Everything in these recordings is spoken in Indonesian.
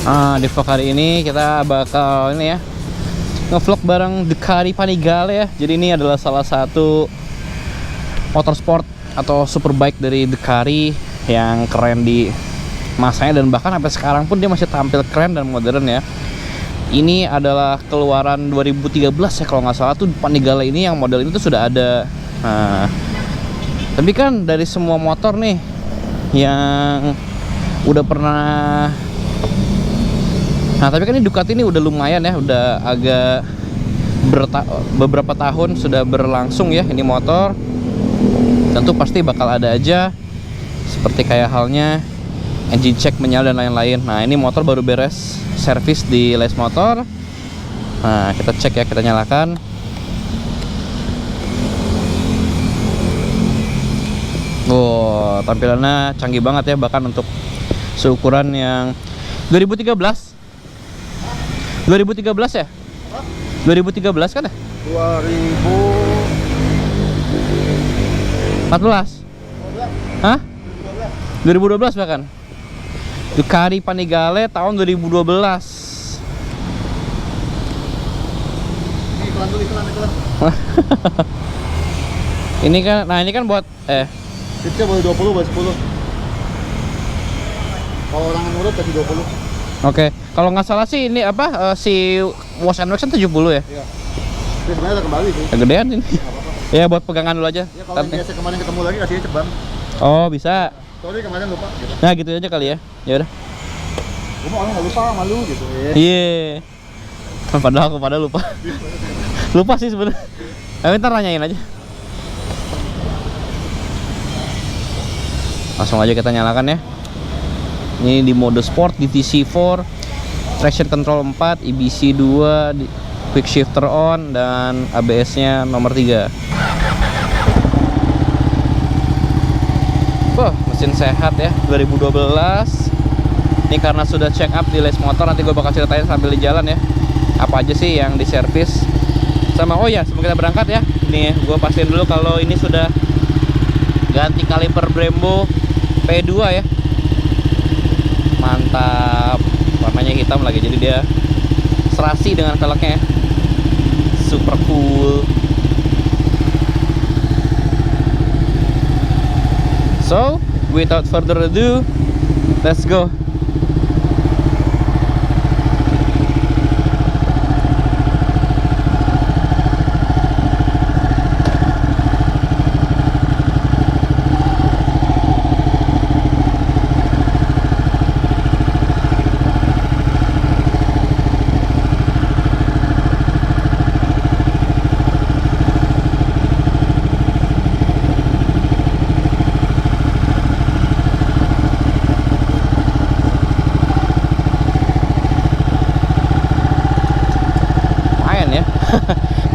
Di vlog hari ini kita bakal ini ya, ngevlog bareng Ducati Panigale ya. Jadi ini adalah salah satu motorsport atau superbike dari Ducati yang keren di masanya, dan bahkan sampai sekarang pun dia masih tampil keren dan modern ya. Ini adalah keluaran 2013 ya kalau nggak salah tuh. Panigale ini yang model ini tuh sudah ada. Tapi kan dari semua motor nih yang udah pernah, tapi kan ini Ducati ini udah lumayan ya, udah agak beberapa tahun sudah berlangsung ya ini motor. Tentu pasti bakal ada aja seperti kayak halnya engine check, menyala dan lain-lain. Nah, ini motor baru beres servis di Les Motor. Nah, kita cek ya, kita nyalakan. Wow, tampilannya canggih banget ya, bahkan untuk seukuran yang 2013 ya? 2013 kan ya? 2014? Hah? 2012 bahkan. Ducati Panigale tahun 2012. Iklan. Ini kan, nah ini kan buat Tipsnya boleh 20, boleh 10. Kalau orang nurut tadi 20. Oke, kalau nggak salah sih ini apa, si wash and wax kan 70 ya? Iya. Tapi sebenarnya udah kembali sih. Kegedean ini. Apa-apa. Ya buat pegangan dulu aja. Ya kalau yang biasa kemarin ketemu lagi kasihnya ceban. Oh, bisa. Sorry kemarin lupa gitu. Nah, gitu aja kali ya. Ya udah. Gua mau orang nggak lupa, malu gitu. Iya. Padahal aku lupa. Lupa sih sebenarnya. Ntar nanyain aja. Langsung aja kita nyalakan ya. Ini di mode sport, DTC4, traction control 4, EBC 2, quick shifter on, dan ABS nya nomor 3. Wah, mesin sehat ya, 2012. Ini karena sudah check up di Les Motor, nanti gue bakal ceritain sambil di jalan ya, apa aja sih yang diservis. Sama, oh ya, sebelum kita berangkat ya, ini gue pastiin dulu kalau ini sudah ganti kaliper Brembo P2 ya. Mantap, warnanya hitam lagi, jadi dia serasi dengan velgnya ya. Super cool. So, without further ado, let's go.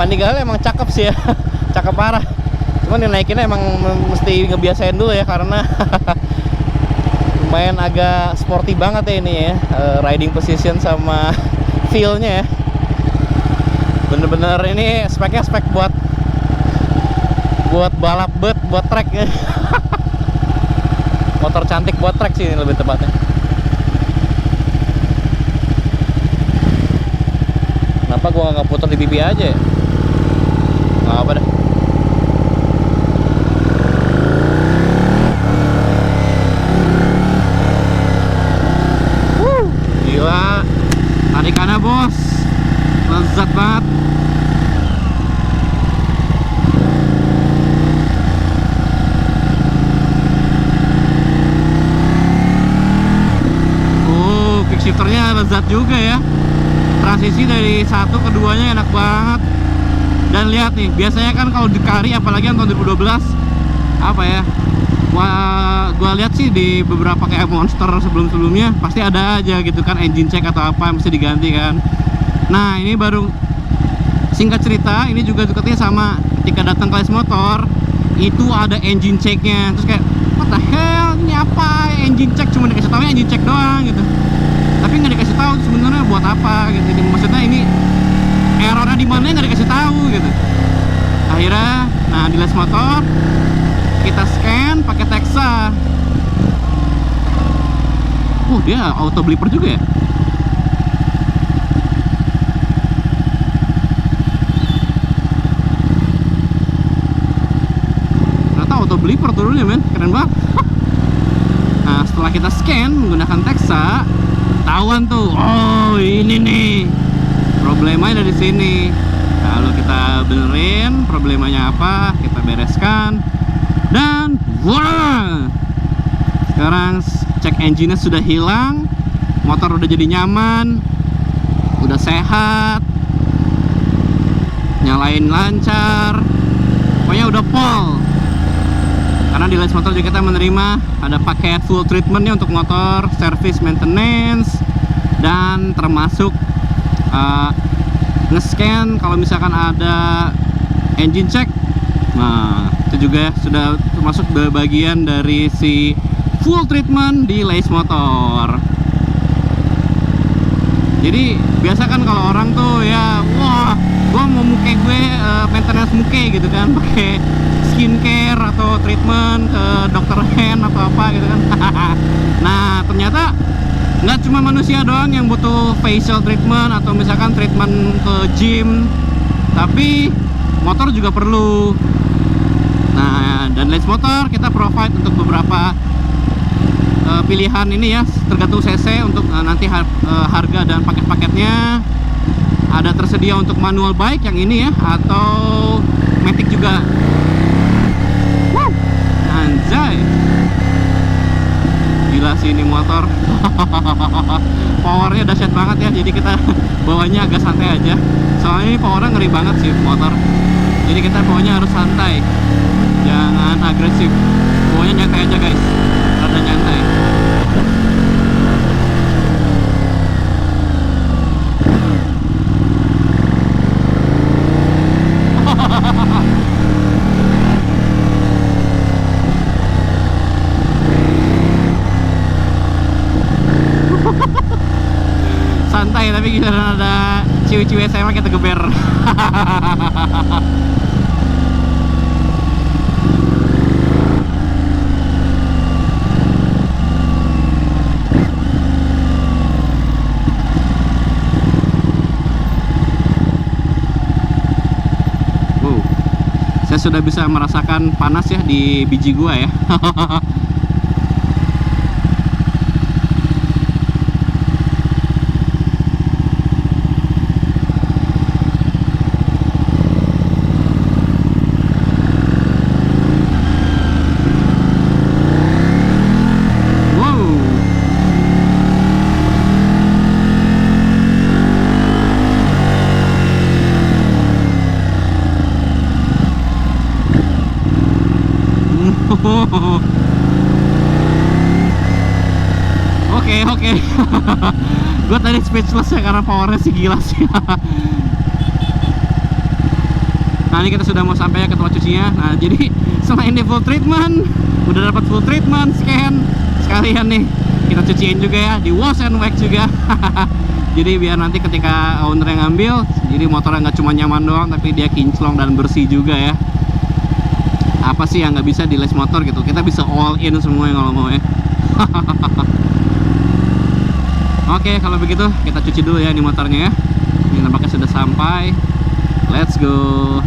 Panigale emang cakep sih ya. Cakep parah. Cuman yang naikinnya emang mesti ngebiasain dulu ya, karena lumayan agak sporty banget ya ini ya, riding position sama feel-nya ya. Bener-bener ini speknya spek buat balap buat track ya. Motor cantik buat track sih ini lebih tepatnya. Kenapa gua nggak putar di pipi aja ya? Nggak apa deh. Gila, tarikannya bos, lezat banget. Quick shifternya lezat juga ya. Transisi dari satu ke duanya enak banget. Dan lihat nih, biasanya kan kalau Ducati apalagi yang tahun 2012 apa ya, gua lihat sih di beberapa kayak Monster sebelum-sebelumnya pasti ada aja gitu kan engine check atau apa yang mesti diganti kan. Nah, ini baru, singkat cerita, ini juga Ducati sama, ketika datang ke Les Motor itu ada engine checknya. Terus kayak what the hell, ini apa engine check, cuma dikasih tahu engine check doang gitu, tapi nggak dikasih tahu sebenarnya buat apa gitu. Maksudnya ini errornya di mana nggak dikasih tahu gitu. Akhirnya, nah di Les Motor kita scan pakai Texa. Dia auto blipper juga ya. auto bliper turunnya men, keren banget. Nah setelah kita scan menggunakan Teksa, tahuan tuh, oh ini nih problemanya dari sini. Lalu kita benerin problemanya apa, kita bereskan, dan voila, sekarang cek engine-nya sudah hilang, motor udah jadi nyaman, udah sehat, nyalain lancar, pokoknya udah pol. Karena di Les Motor juga kita menerima ada paket full treatmentnya untuk motor, service maintenance, dan termasuk nge-scan kalau misalkan ada engine check. Nah itu juga sudah termasuk bagian dari si full treatment di Les Motor. Jadi biasa kan kalau orang tuh ya, wah gua mau muke gue maintenance muke gitu kan, pakai skincare atau treatment ke dokter hand atau apa gitu kan. Nah ternyata nggak cuma manusia doang yang butuh facial treatment atau misalkan treatment ke gym, tapi motor juga perlu. Nah dan Les Motor kita provide untuk beberapa pilihan ini ya, tergantung cc untuk nanti harga dan paket-paketnya. Ada tersedia untuk manual bike yang ini ya, atau matic juga. Wow, anjay, gila sih ini motor. Powernya dahsyat banget ya, jadi kita bawanya agak santai aja, soalnya ini powernya ngeri banget sih motor. Jadi kita bawanya harus santai, jangan agresif, bawanya nyantai aja guys, rada nyantai. Santai, tapi giliran ada ciwi-ciwi SMA kita geber. Saya sudah bisa merasakan panas ya di biji gua ya. Oke. Gue tadi speechless ya karena powernya sih gila sih. Nah ini kita sudah mau sampai ya ke tempat cucinya. Nah jadi selain di full treatment, udah dapat full treatment, scan, sekalian nih kita cuciin juga ya, di wash and wax juga. Jadi biar nanti ketika owner yang ngambil, jadi motornya nggak cuma nyaman doang, tapi dia kinclong dan bersih juga ya. Apa sih yang nggak bisa di Les Motor gitu, kita bisa all in semuanya kalau mau ya. Oke, kalau begitu kita cuci dulu ya di motornya ya. Ini nampaknya sudah sampai. Let's go.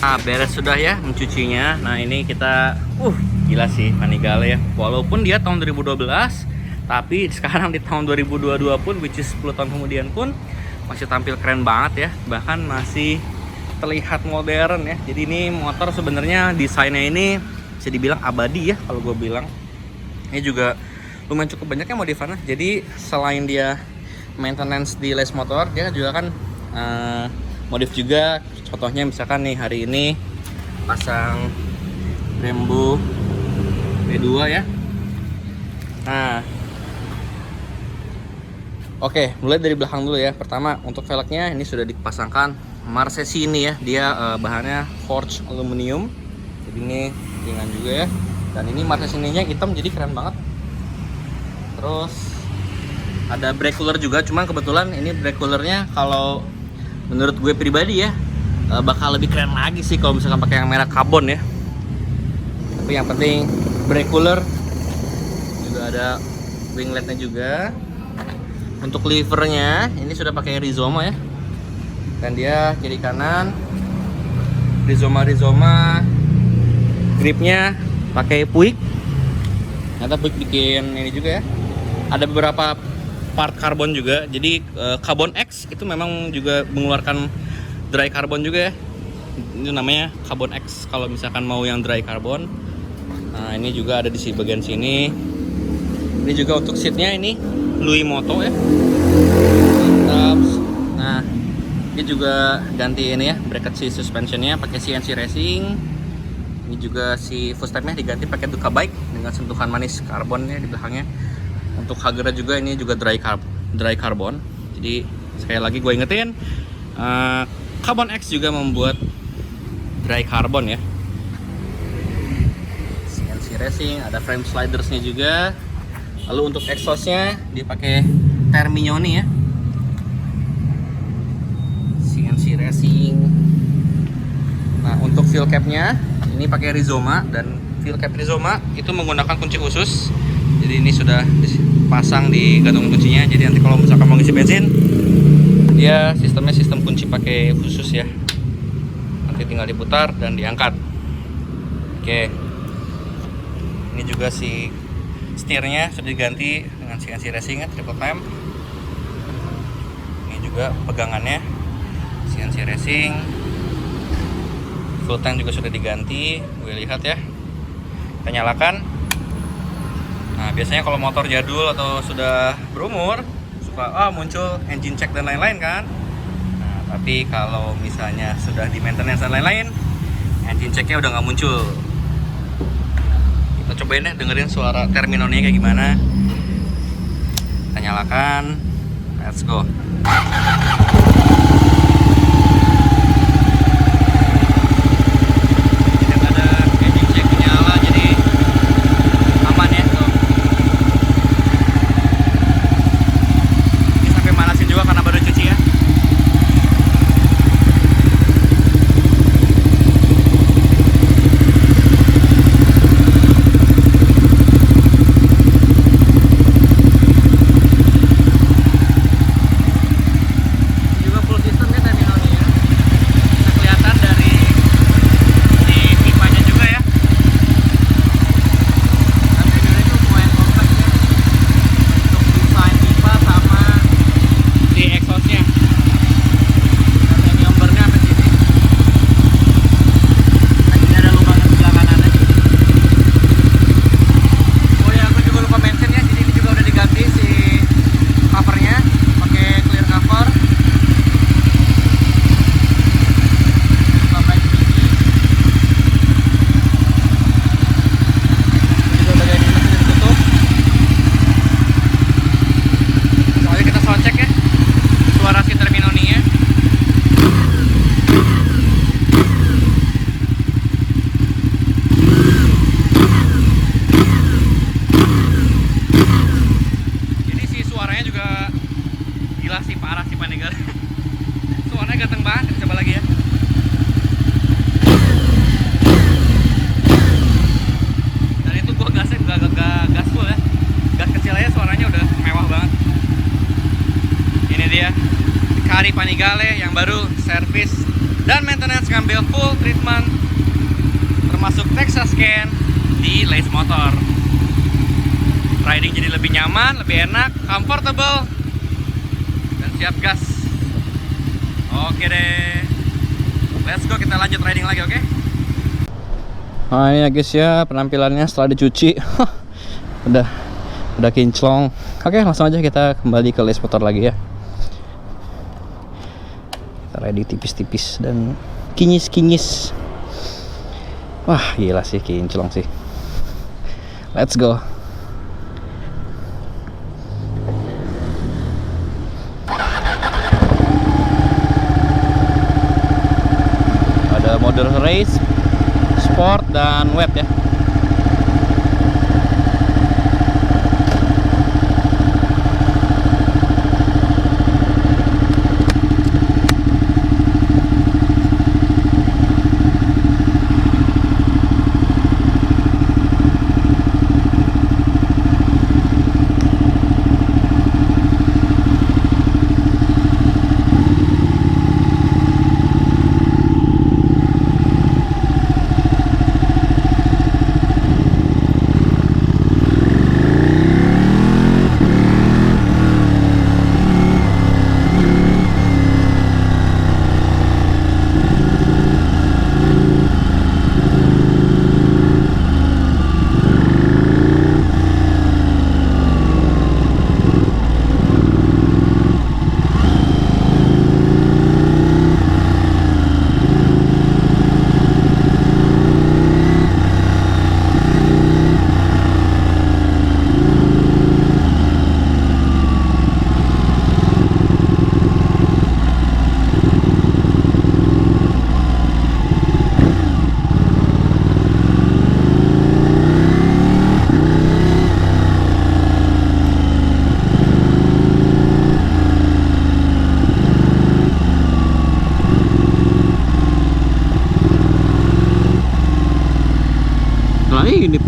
Nah, beres sudah ya mencucinya. Nah, ini kita gila sih Panigale ya. Walaupun dia tahun 2012, tapi sekarang di tahun 2022 pun, which is 10 tahun kemudian pun masih tampil keren banget ya. Bahkan masih terlihat modern ya. Jadi ini motor sebenarnya desainnya ini bisa dibilang abadi ya kalau gue bilang. Ini juga lumayan cukup banyak ya modifannya. Jadi selain dia maintenance di Les Motor, dia juga kan modif juga. Contohnya misalkan nih hari ini pasang Brembo V2 ya. Nah, oke, mulai dari belakang dulu ya. Pertama untuk velgnya ini sudah dipasangkan Marchesi ini ya, dia bahannya forged aluminium, jadi ini ringan juga ya. Dan ini Marchesi ininya hitam, jadi keren banget. Terus ada brake cooler juga, cuman kebetulan ini brake coolernya kalau menurut gue pribadi ya bakal lebih keren lagi sih kalau misalkan pakai yang merek karbon ya. Tapi yang penting brake cooler, juga ada wingletnya juga. Untuk levernya ini sudah pakai Rizoma ya, dan dia kiri kanan Rizoma. Gripnya pakai Puig. Ternyata Puig bikin ini juga ya. Ada beberapa part karbon juga. Jadi Carbon X itu memang juga mengeluarkan dry carbon juga ya. Itu namanya Carbon X kalau misalkan mau yang dry carbon. Nah, ini juga ada di bagian sini. Ini juga untuk seatnya ini Louis Moto ya. Nah, dia juga ganti ini ya, bracket si suspensionnya pakai CNC Racing. Ini juga si footstepnya diganti pakai Duca Bike dengan sentuhan manis karbonnya di belakangnya. Untuk hagernya juga ini juga dry carbon. Jadi sekali lagi gue ingetin, Carbon X juga membuat dry carbon ya. CNC Racing, ada frame slidersnya juga. Lalu untuk exhaustnya dipakai Termignoni ya, CNC Racing. Nah, untuk fuel capnya ini pakai Rizoma, dan fuel cap Rizoma itu menggunakan kunci khusus. Jadi ini sudah dipasang di gantungan kuncinya. Jadi nanti kalau misalkan mau ngisi bensin, dia sistemnya sistem kunci pakai khusus ya. Nanti tinggal diputar dan diangkat. Oke. Ini juga si setirnya sudah diganti dengan CNC Racing ya, triple clamp. Ini juga pegangannya CNC Racing. Full tank juga sudah diganti. Gue lihat ya. Kita nyalakan. Nah, biasanya kalau motor jadul atau sudah berumur suka muncul engine check dan lain-lain kan. Nah, tapi kalau misalnya sudah di maintenance dan lain-lain, engine checknya udah nggak muncul. Kita cobain deh, dengerin suara Termignoni kayak gimana. Kita nyalakan, let's go. Tidak ada engine check nyala, jadi aman ya tuh. Ini sampai manasin juga karena baru cuci ya. Panigale yang baru servis dan maintenance, ngambil full treatment termasuk Texas Scan di Lace Motor. Riding jadi lebih nyaman, lebih enak, comfortable, dan siap gas. Oke deh, let's go, kita lanjut riding lagi, oke? Nah ini ya guys ya penampilannya setelah dicuci. udah kinclong. Oke, langsung aja kita kembali ke Lace Motor lagi ya. Riding tipis-tipis dan kinyis-kinyis. Wah gila sih, kinclong sih. Let's go. Enduro Race, Sport, dan Wet ya. Nah ini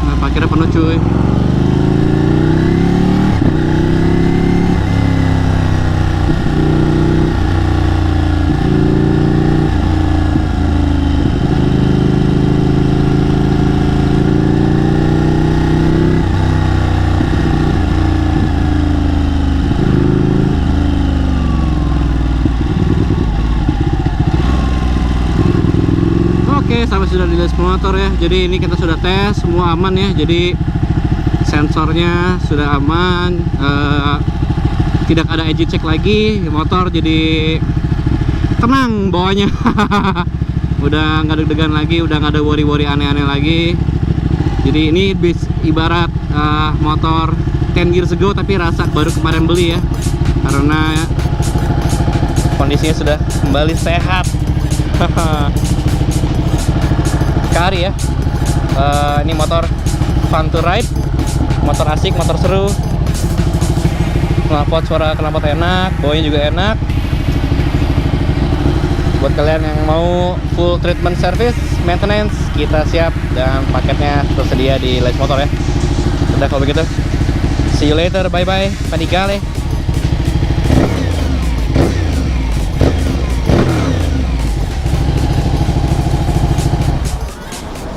nah, parkirnya penuh cuy. Oke, sampai sudah di Les Motor ya. Jadi ini kita sudah tes, semua aman ya. Jadi sensornya sudah aman, tidak ada edge check lagi. Motor jadi tenang bawanya. Udah nggak deg-degan lagi, udah nggak ada worry-worry aneh-aneh lagi. Jadi ini ibarat motor 10 years ago tapi rasa baru kemarin beli ya. Karena kondisinya sudah kembali sehat. Kari ya. Ini motor fun to ride, motor asik, motor seru. Knalpot, suara knalpot enak, bawanya juga enak. Buat kalian yang mau full treatment service, maintenance, kita siap dan paketnya tersedia di Les Motor ya. Udah kalau begitu, see you later, bye bye, Panigale.